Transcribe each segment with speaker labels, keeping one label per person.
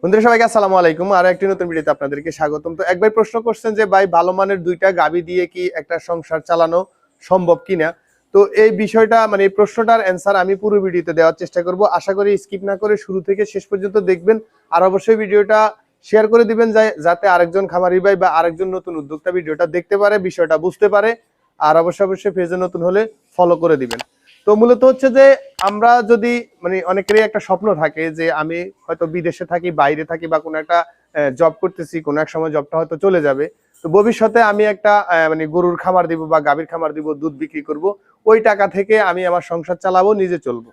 Speaker 1: বন্ধুরা সবাইকে আসসালামু আলাইকুম। আর একটি নতুন ভিডিওতে আপনাদেরকে স্বাগতম। তো এক ভাই প্রশ্ন করছেন যে ভাই ভালো মানের দুইটা গাভী দিয়ে কি একটা সংসার চালানো সম্ভব কিনা। তো এই বিষয়টা মানে এই প্রশ্নটার অ্যান্সার আমি পুরো ভিডিওতে দেওয়ার চেষ্টা করব। আশা করি স্কিপ না করে শুরু থেকে শেষ পর্যন্ত দেখবেন। আর অবশ্যই ভিডিওটা শেয়ার করে দিবেন যাতে আরেকজন খামারি ভাই বা আরেকজন নতুন উদ্যোক্তা ভিডিওটা দেখতে পারে, বিষয়টা বুঝতে পারে। আর অবশ্যই পেজে নতুন হলে ফলো করে দিবেন। তো মূলত হচ্ছে যে আমরা যদি মানে অনেকেরই একটা স্বপ্ন থাকে যে আমি হয়তো বিদেশে থাকি, বাইরে থাকি বা কোনো একটা জব করতেছি, কোনো এক সময় জবটা হয়তো চলে যাবে। তো ভবিষ্যতে আমি একটা মানে গরুর খামার দিব বা গাভীর খামার দিব, দুধ বিক্রি করব। ওই টাকা থেকে আমি আমার সংসার চালাবো, নিজে চলবো,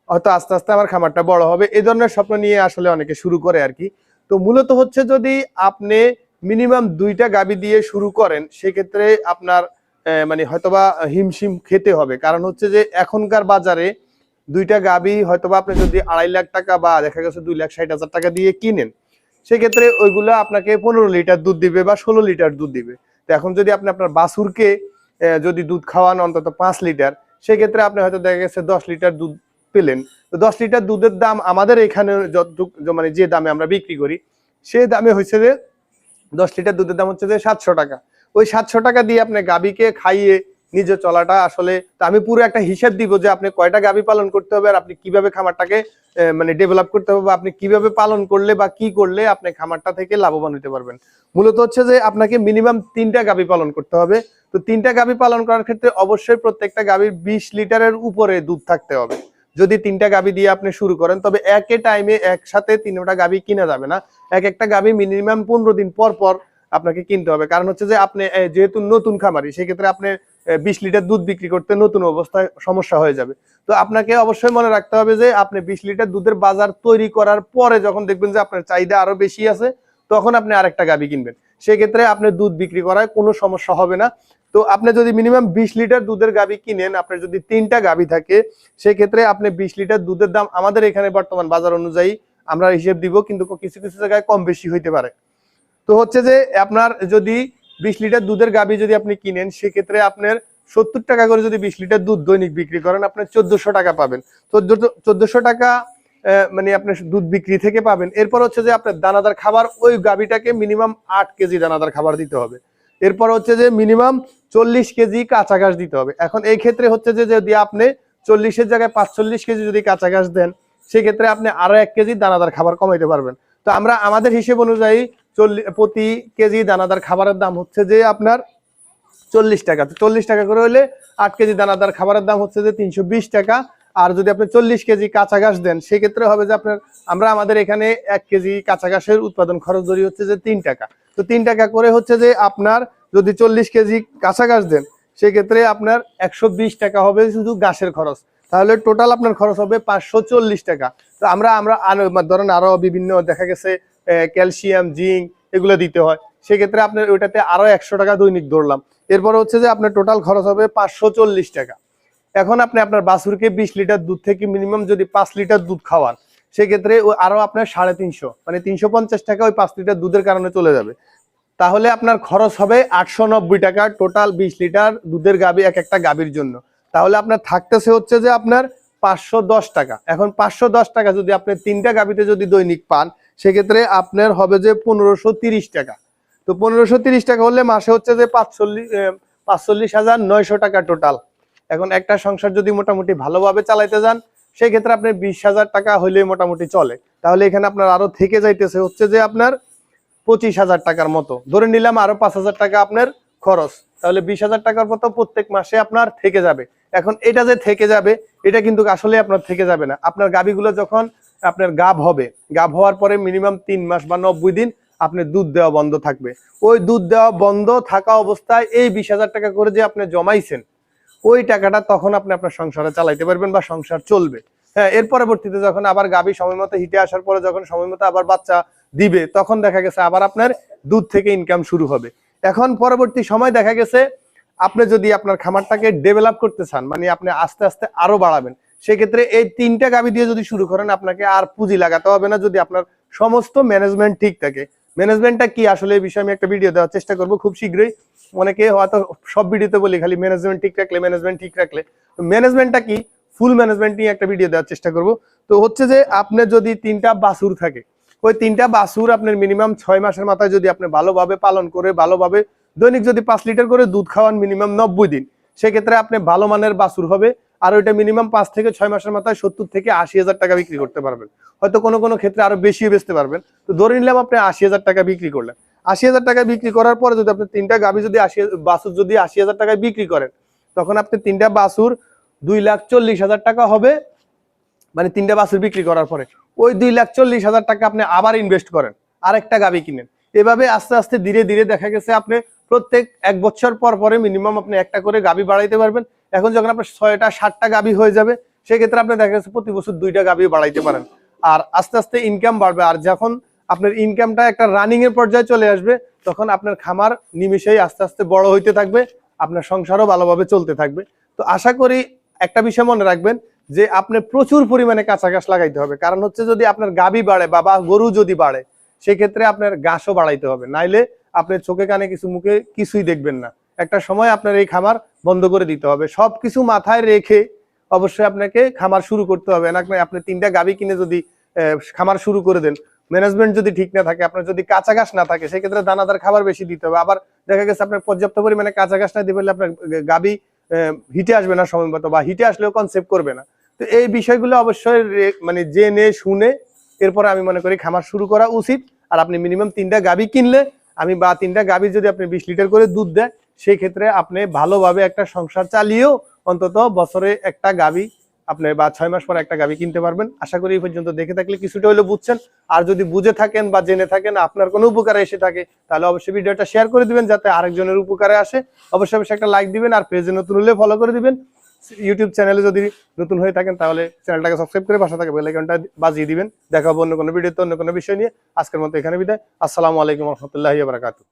Speaker 1: হয়তো আস্তে আস্তে আমার খামারটা বড় হবে। এই ধরনের স্বপ্ন নিয়ে আসলে অনেকে শুরু করে আর কি। তো মূলত হচ্ছে যদি আপনি মিনিমাম দুইটা গাভী দিয়ে শুরু করেন, সেক্ষেত্রে আপনার মানে হয়তোবা হিমশিম খেতে হবে। কারণ হচ্ছে যে এখনকার বাজারে দুইটা গাভী হয়তোবা আপনি যদি 2.5 লাখ টাকা বা দেখা গেছে 2,60,000 টাকা দিয়ে কিনেন, সেক্ষেত্রে ওইগুলো আপনাকে 15 লিটার দুধ দিবে বা 16 লিটার দুধ দিবে। তো এখন যদি আপনি আপনার বাছুরকে যদি দুধ খাওয়ান অন্তত 5 লিটার, সেক্ষেত্রে আপনি হয়তো দেখা গেছে 10 লিটার দুধ পেলেন। তো 10 লিটার দুধের দাম আমাদের এখানে মানে যে দামে আমরা বিক্রি করি, সে দামে হচ্ছে যে 10 লিটার দুধের দাম হচ্ছে যে 700 টাকা। ওই 700 টাকা দিয়ে আপনি গাভীকে খাইয়ে নিজে চলাটা আসলে, তো আমি পুরো একটা হিসাব দিব যে আপনি কয়টা গাভী পালন করতে হবে আর আপনি কিভাবে খামারটাকে মানে ডেভেলপ করতে হবে, বা আপনি কিভাবে পালন করলে বা কি করলে আপনি খামারটা থেকে লাভবান হতে পারবেন। মূলত হচ্ছে যে আপনাকে মিনিমাম 3টা গাভী পালন করতে হবে। তো 3টা গাভী পালন করার ক্ষেত্রে অবশ্যই প্রত্যেকটা গাভীর 20 লিটারের উপরে দুধ থাকতে হবে। যদি 3টা গাভী দিয়ে আপনি শুরু করেন, তবে একই টাইমে একসাথে 3টা গাভী কিনা যাবে না। একটা গাভী মিনিমাম 15 দিন পর পর আপনাকে কিনতে হবে। কারণ হচ্ছে যে আপনি যেহেতু নতুন খামারি, সেক্ষেত্রে আপনি 20 লিটার দুধ বিক্রি করতে নতুন অবস্থায় সমস্যা হয়ে যাবে। তো আপনাকে অবশ্যই মনে রাখতে হবে যে আপনি 20 লিটার দুধের বাজার তৈরি করার পরে যখন দেখবেন যে আপনার চাহিদা আরো বেশি আছে, তখন আপনি আরেকটা গাভী কিনবেন। সেক্ষেত্রে আপনি দুধ বিক্রি করায় কোনো সমস্যা হবে না। তো আপনি যদি মিনিমাম 20 লিটার দুধের গাভী কিনেন, আপনার যদি 3টা গাভী থাকে, সেক্ষেত্রে আপনি 20 লিটার দুধের দাম আমাদের এখানে বর্তমান বাজার অনুযায়ী আমরা হিসেব দিব, কিন্তু কিছু কিছু জায়গায় কম বেশি হইতে পারে। তো হচ্ছে যে আপনার যদি 20 লিটার দুধের গাভী যদি আপনি কিনেন, সেক্ষেত্রে আপনার 70 টাকা করে যদি 20 লিটার দুধ দৈনিক বিক্রি করেন, আপনার 1400 টাকা পাবেন। 1400 টাকা মানে আপনার দুধ বিক্রি থেকে পাবেন। এরপর হচ্ছে যে আপনার দানাদার খাবার, ওই গাভীটাকে মিনিমাম 8 কেজি দানাদার খাবার দিতে হবে। এরপর হচ্ছে যে মিনিমাম 40 কেজি কাঁচা ঘাস দিতে হবে। এখন এই ক্ষেত্রে হচ্ছে যে যদি আপনি 40-এর জায়গায় 45 কেজি যদি কাঁচা ঘাস দেন, সেক্ষেত্রে আপনি আরো 1 কেজি দানাদার খাবার কমাইতে পারবেন। তো আমরা আমাদের হিসেব অনুযায়ী প্রতি কেজি দানাদার খাবারের দাম হচ্ছে যে আপনার 40 টাকা। 40 টাকা করে হলে 8 কেজি দানাদার খাবারের দাম হচ্ছে যে 320 টাকা। আর যদি আপনি 40 কেজি কাঁচা ঘাস দেন, সেক্ষেত্রে হবে যে আপনার, আমরা আমাদের এখানে 1 কেজি কাঁচা ঘাসের উৎপাদন খরচ ধরি হচ্ছে যে 3 টাকা। তো 3 টাকা করে হচ্ছে যে আপনার যদি 40 কেজি কাঁচা ঘাস দেন, সেক্ষেত্রে আপনার 120 টাকা হবে শুধু ঘাসের খরচ। তাহলে টোটাল আপনার খরচ হবে 540 টাকা। তো আমরা ধরেন আরো বিভিন্ন দেখা গেছে ক্যালসিয়াম, জিঙ্ক এগুলো দিতে হয়, সেক্ষেত্রে আপনার ওইটাতে আরো 100 টাকা দৈনিক ধরলাম। এরপর হচ্ছে যে আপনার টোটাল খরচ হবে 540 টাকা। এখন আপনি আপনার বাছুরকে 20 লিটার দুধ থেকে মিনিমাম যদি 5 লিটার দুধ খাওয়ান, সেক্ষেত্রে আরো আপনার 350 মানে 350 টাকা ওই 5 লিটার দুধের কারণে চলে যাবে। তাহলে আপনার খরচ হবে 890 টাকা টোটাল 20 লিটার দুধের গাভী একটা গাভীর জন্য। তাহলে আপনার থাকতেছে হচ্ছে যে আপনার 510 টাকা। এখন 510 টাকা যদি আপনি 3টা গাভীতে যদি দৈনিক পান, সেক্ষেত্রে আপনার হবে যে 1530 টাকা। তো 1530 টাকা হলে মাসে হচ্ছে যে 45,900 টাকা টোটাল। এখন একটা সংসার যদি মোটামুটি ভালোভাবে চালাইতে যান, সেক্ষেত্রে আপনি 20,000 টাকা হইলে মোটামুটি চলে। তাহলে এখানে আপনার আরো থেকে যাইতেছে হচ্ছে যে আপনার 25,000 টাকার মতো ধরে নিলাম, আরো 5,000 টাকা আপনার খরচ। তাহলে 20,000 টাকার মতো প্রত্যেক মাসে আপনার থেকে যাবে। এখন এটা যে থেকে যাবে, এটা কিন্তু আসলে আপনার থেকে যাবে না। আপনার গাভীগুলো যখন আপনার গাভ হবে, গাভ হওয়ার পরে মিনিমাম 3 মাস বা 90 দিন আপনি দুধ দেওয়া বন্ধ থাকবে। ওই দুধ দেওয়া বন্ধ থাকা অবস্থায় এই 20,000 টাকা করে যে আপনি জমাইছেন, ওই টাকাটা তখন আপনি আপনার সংসারে চালাইতে পারবেন বা সংসার চলবে। হ্যাঁ, এর পরবর্তীতে যখন আবার গাভী সময় মতো হিটে আসার পরে যখন সময় মতো আবার বাচ্চা দিবে, তখন দেখা গেছে আবার আপনার দুধ থেকে ইনকাম শুরু হবে। এখন পরবর্তী সময় দেখা গেছে আপনি যদি আপনার খামারটাকে ডেভেলপ করতে চান, মানে আপনি আস্তে আস্তে আরো বাড়াবেন, সেক্ষেত্রে এই 3টা গাভী দিয়ে যদি শুরু করেন, আপনাকে আর পুঁজি লাগাতে হবে না, যদি আপনার সমস্ত ম্যানেজমেন্ট ঠিক থাকে। ম্যানেজমেন্টটা কি আসলে এই বিষয়ে আমি একটা ভিডিও দেওয়ার চেষ্টা করব খুব শীঘ্রই। অনেকে হয়তো সব ভিডিওতে বলি খালি ম্যানেজমেন্ট ঠিক রাখলে, ম্যানেজমেন্ট ঠিক রাখলে। তো ম্যানেজমেন্টটা কি, ফুল ম্যানেজমেন্ট নিয়ে একটা ভিডিও দেওয়ার চেষ্টা করব। তো হচ্ছে যে আপনার যদি 3টা বাছুর থাকে, ওই 3টা বাছুর আপনার মিনিমাম 6 মাসের মাথায় যদি আপনি ভালোভাবে পালন করে ভালোভাবে দৈনিক যদি 5 লিটার করে দুধ খাওয়ান মিনিমাম 90 দিন, সেক্ষেত্রে আপনি ভালো মানের বাছুর হবে। আর ওইটা মিনিমাম 5 থেকে 6 মাসের মাথায় 70 থেকে 80,000 টাকা বিক্রি করতে পারবেন, হয়তো কোনো কোনো ক্ষেত্রে আরো বেশিও বেচতে পারবেন। তো ধরে নিলাম আপনি 80,000 টাকা বিক্রি করলেন, 80,000 টাকা বিক্রি করার পরে যদি আপনি 3টা গাভী যদি বাছুর যদি 80,000 টাকায় বিক্রি করেন, তখন আপনি 3টা বাছুর 2,40,000 টাকা হবে। মানে 3টা বাছুর বিক্রি করার পরে ওই 2,40,000 টাকা আপনি আবার ইনভেস্ট করেন, আরেকটা গাভী কিনেন। এভাবে আস্তে আস্তে ধীরে ধীরে দেখা গেছে আপনি প্রত্যেক 1 বছর পর পরে মিনিমাম আপনি একটা করে গাভী বাড়াইতে পারবেন। এখন যখন আপনার 6টা 7টা গাভী হয়ে যাবে, সেক্ষেত্রে আপনি দেখা গেছে প্রতি বছর 2টা গাভী বাড়াইতে পারেন। আর আস্তে আস্তে ইনকাম বাড়বে। আর যখন আপনার ইনকামটা একটা রানিং এর পর্যায়ে চলে আসবে, তখন আপনার খামার নিমিশেই আস্তে আস্তে বড় হইতে থাকবে, আপনার সংসারও ভালোভাবে চলতে থাকবে। তো আশা করি একটা বিষয় মনে রাখবেন যে আপনি প্রচুর পরিমাণে কাঁচা ঘাস লাগাইতে হবে। কারণ হচ্ছে যদি আপনার গাভী বাড়ে বা গরু যদি বাড়ে, সেক্ষেত্রে আপনার ঘাসও বাড়াইতে হবে, নাইলে আপনি চোখে কানে কিছু মুখে কিছুই দেখবেন না। একটা সময় আপনার এই খামার বন্ধ করে দিতে হবে। সবকিছু মাথায় রেখে অবশ্যই আপনাকে খামার শুরু করতে হবে। না আপনি 3টা গাভী কিনে যদি খামার শুরু করে দেন, ম্যানেজমেন্ট যদি ঠিক না থাকে, আপনার যদি কাঁচা ঘাস না থাকে, সেক্ষেত্রে দানাদার খাবার বেশি দিতে হবে। আবার দেখা গেছে আপনার পর্যাপ্ত পরিমাণে কাঁচা ঘাস না দিতে পারলে আপনার গাভী হিটে আসবে না সময় মতো, বা হিটে আসলেও কনসেপ্ট করবে না। তো এই বিষয়গুলো অবশ্যই মানে জেনে শুনে এরপরে আমি মনে করি খামার শুরু করা উচিত। আর আপনি মিনিমাম 3টা গাভী কিনলে বা 3টা গাভী যদি আপনি 20 লিটার করে দুধ দেয়, সেই ক্ষেত্রে আপনি ভালোভাবে একটা সংসার চালিয়েও অন্তত বছরে একটা গাভী আপনি বা 6 মাস পর একটা গাভী কিনতে পারবেন। আশা করি এই পর্যন্ত দেখে থাকলে কিছুটা হলেও বুঝছেন। আর যদি বুঝে থাকেন বা জেনে থাকেন আপনার কোনো উপকারে এসে থাকে, তাহলে অবশ্যই ভিডিওটা শেয়ার করে দিবেন যাতে আরেকজনের উপকারে আসে। অবশ্যই অবশ্যই একটা লাইক দিবেন, আর পেজে নতুন হলে ফলো করে দিবেন। ইউটিউব চ্যানেলে যদি নতুন হয়ে থাকেন তাহলে চ্যানেলটাকে সাবস্ক্রাইব করে পাশে থাকা বেল আইকনটা বাজিয়ে দিবেন। দেখা হবে অন্য কোনো ভিডিওতে অন্য কোনো বিষয় নিয়ে। আজকের মতো এখানে বিদায়। আসসালামু আলাইকুম ওয়া রাহমাতুল্লাহি ওয়া বারাকাতুহু।